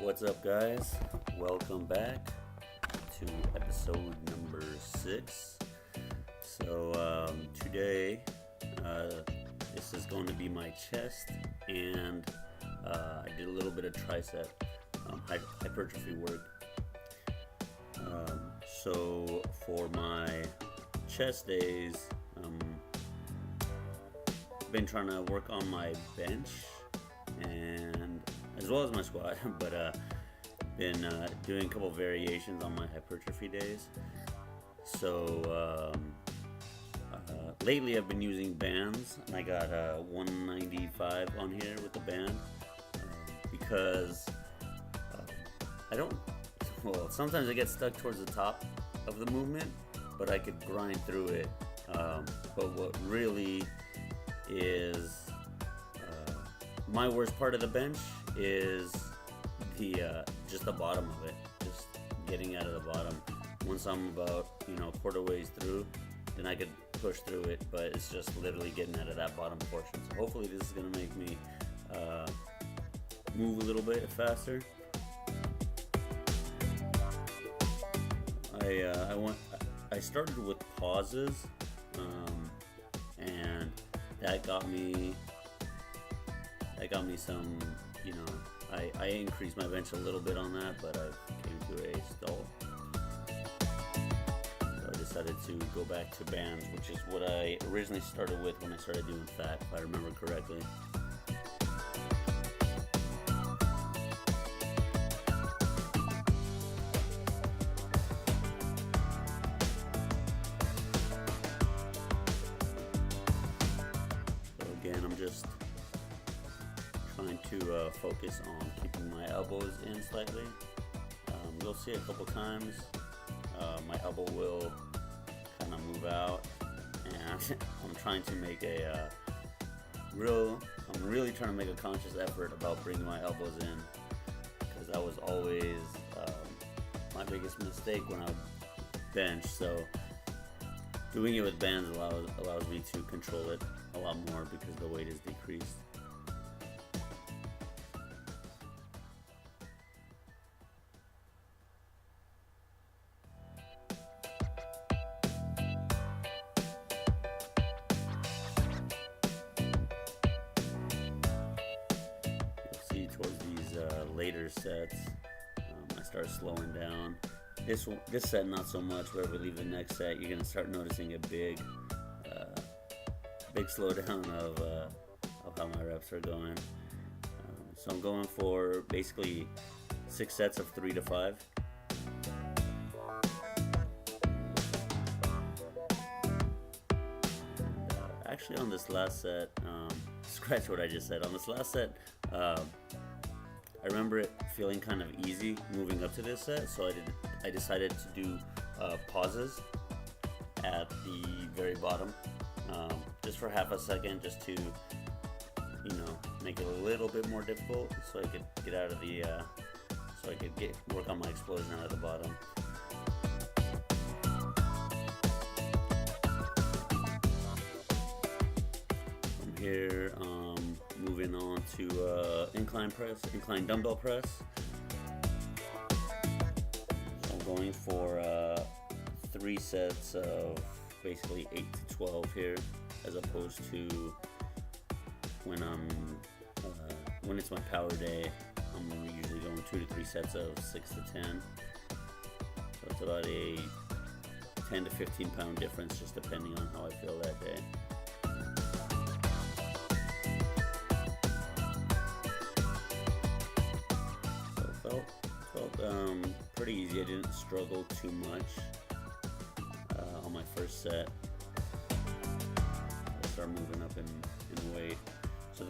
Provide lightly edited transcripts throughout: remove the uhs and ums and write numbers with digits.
What's up, guys? Welcome back to episode number 6. So today this is going to be my chest, and I did a little bit of tricep hypertrophy work. So for my chest days, I've been trying to work on my bench and as well as my squat, but been doing a couple variations on my hypertrophy days. So lately I've been using bands, and I got 195 on here with the band because I don't, well, sometimes I get stuck towards the top of the movement, but I could grind through it. But what really is my worst part of the bench is the just the bottom of it, just getting out of the bottom. Once I'm about a quarter ways through, then I could push through it, but it's just literally getting out of that bottom portion. So hopefully this is gonna make me move a little bit faster. I started with pauses, and that got me some, I increased my bench a little bit on that, but I came to a stall. So I decided to go back to bands, which is what I originally started with when I started doing PHAT, if I remember correctly. So again, I'm just trying to focus on keeping my elbows in slightly. You'll see a couple times my elbow will kind of move out, and I'm trying to make I'm really trying to make a conscious effort about bringing my elbows in, because that was always my biggest mistake when I would bench. So doing it with bands allows me to control it a lot more because the weight is decreased. Towards these later sets, I start slowing down. This set not so much, but if we leave the next set, you're gonna start noticing a big slowdown of how my reps are going. So I'm going for basically 6 sets of 3 to 5. Actually, on this last set, scratch what I just said. On this last set, I remember it feeling kind of easy moving up to this set, so I decided to do pauses at the very bottom, just for half a second, just to make it a little bit more difficult, so I could get out of the work on my explosion out of the bottom. From here, moving on to incline dumbbell press. So I'm going for 3 sets of basically 8 to 12 here, as opposed to when it's my power day, I'm usually going 2 to 3 sets of 6 to 10. So it's about a 10 to 15 pound difference, just depending on how I feel that day. Felt pretty easy. I didn't struggle too much on my first set. I started moving up in weight. So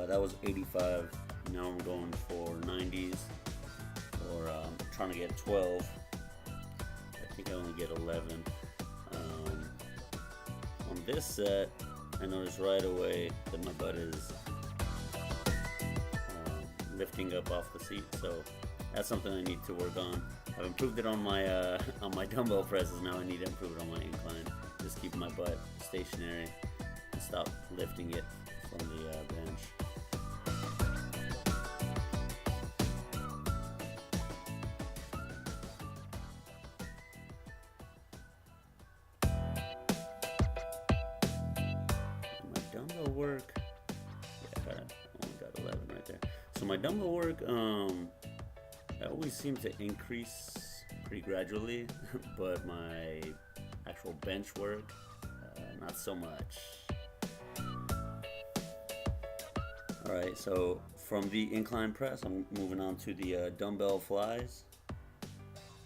that was 85. Now I'm going for 90s, or trying to get 12. I think I only get 11. On this set, I noticed right away that my butt is lifting up off the seat, so that's something I need to work on. I've improved it on my dumbbell presses. Now I need to improve it on my incline. Just keep my butt stationary and stop lifting it from the bench. work, yeah, I only got 11 right there. So my dumbbell work, I always seem to increase pretty gradually, but my actual bench work, not so much. Alright, so from the incline press, I'm moving on to the dumbbell flies.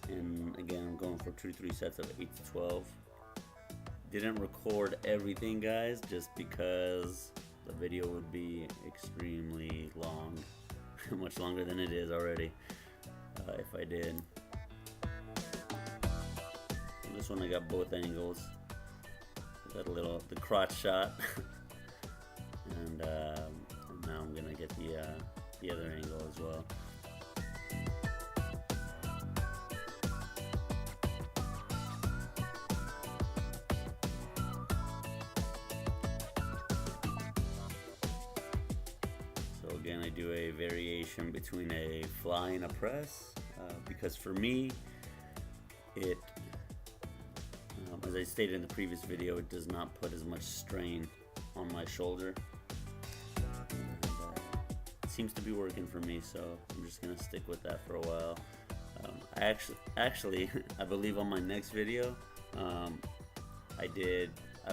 And again, I'm going for 2-3 sets of 8 to 12. Didn't record everything, guys, just because the video would be extremely long. Much longer than it is already, if I did. And this one I got both angles. Got the crotch shot. And now I'm gonna get the other angle as well. So again, I do a variation between a fly and a press, because for me, it, as I stated in the previous video, it does not put as much strain on my shoulder. Seems to be working for me, so I'm just gonna stick with that for a while. Actually, I believe on my next video, I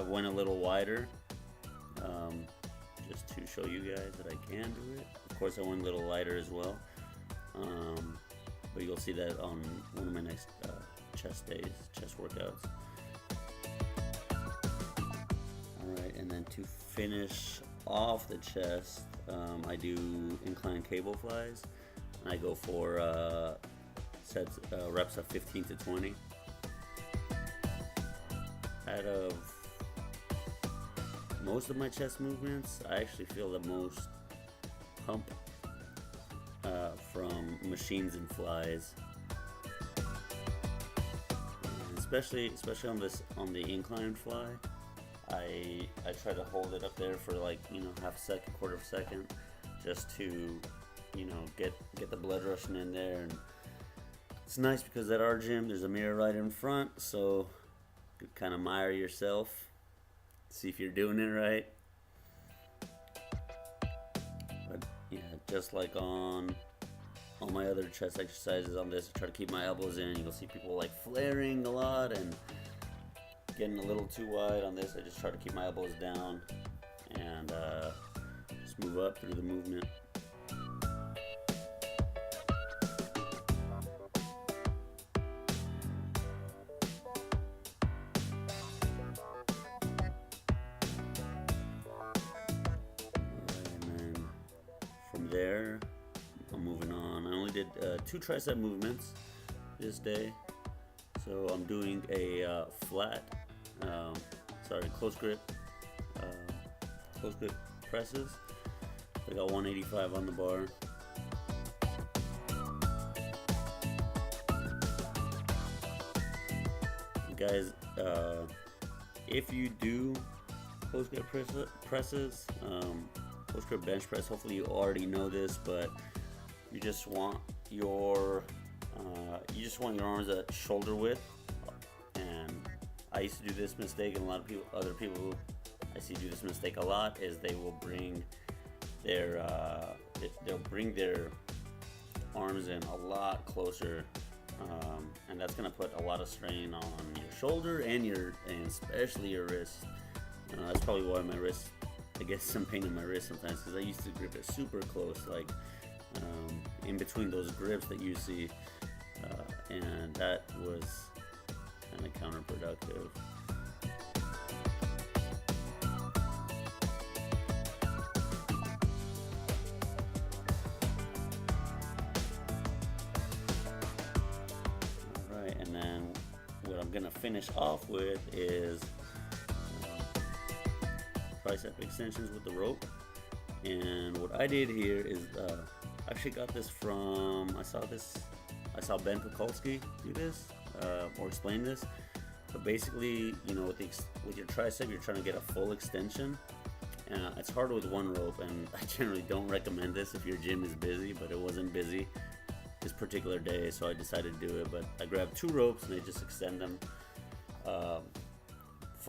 went a little wider, just to show you guys that I can do it. Of course, I went a little lighter as well, but you'll see that on one of my next chest workouts. Alright, and then to finish off the chest, I do incline cable flies. I go for reps of 15 to 20. Out of most of my chest movements, I actually feel the most pump from machines and flies, and especially on the incline fly. I try to hold it up there for like, half a second, quarter of a second, just to, get the blood rushing in there. And it's nice because at our gym there's a mirror right in front, so you can kind of mire yourself, see if you're doing it right. But yeah, just like on all my other chest exercises on this, I try to keep my elbows in. You'll see people like flaring a lot and getting a little too wide. On this, I just try to keep my elbows down and just move up through the movement. And then from there, I'm moving on. I only did 2 tricep movements this day, so I'm doing a flat. Close grip presses. I got 185 on the bar. Guys, if you do close grip presses, close grip bench press, hopefully you already know this, but you just want your arms at shoulder width. I used to do this mistake, and a lot of other people I see do this mistake a lot, is they will bring their arms in a lot closer, and that's gonna put a lot of strain on your shoulder and especially your wrist. That's probably why my wrist, I get some pain in my wrist sometimes, because I used to grip it super close, like in between those grips that you see, and that was kind of counterproductive. Alright, and then what I'm gonna finish off with is tricep extensions with the rope. And what I did here is I actually got this from, I saw Ben Kukulski do this, or explain this. But basically, with your tricep, you're trying to get a full extension. It's hard with one rope, and I generally don't recommend this if your gym is busy, but it wasn't busy this particular day, so I decided to do it. But I grabbed 2 ropes and I just extend them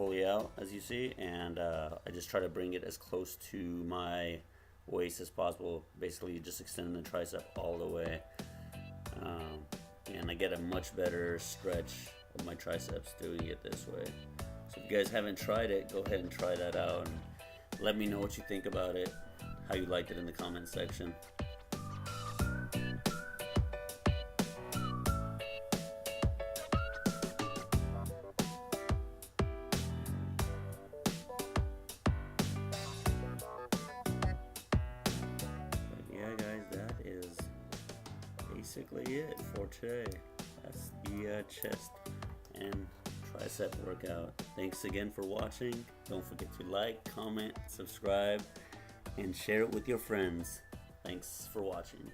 fully out, as you see, and I just try to bring it as close to my waist as possible, basically just extending the tricep all the way, and I get a much better stretch of my triceps doing it this way. So if you guys haven't tried it, go ahead and try that out, and let me know what you think about it, how you liked it in the comment section. Basically it for today. That's the chest and tricep workout. Thanks again for watching. Don't forget to like, comment, subscribe, and share it with your friends. Thanks for watching.